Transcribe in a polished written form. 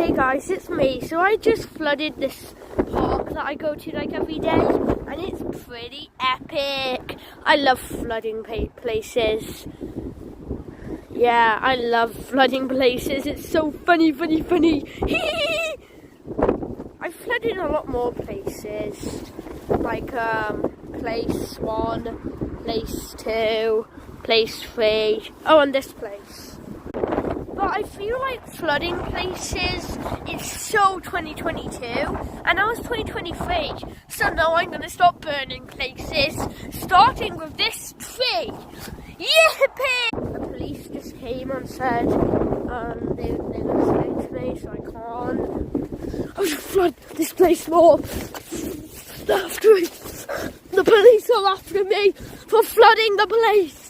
Hey guys, it's me. So I just flooded this park that I go to like every day, and it's pretty epic. I love flooding places. Yeah, I love flooding places. It's so funny. I've flooded a lot more places, like place 1, place 2, place 3. Oh, and this place. But I feel like flooding places is so 2022, and now it's 2023, so now I'm going to stop burning places, starting with this tree. Yippee! The police just came and said they were listening to me, so I can't. I should flood this place more. After me. The police are after me for flooding the place.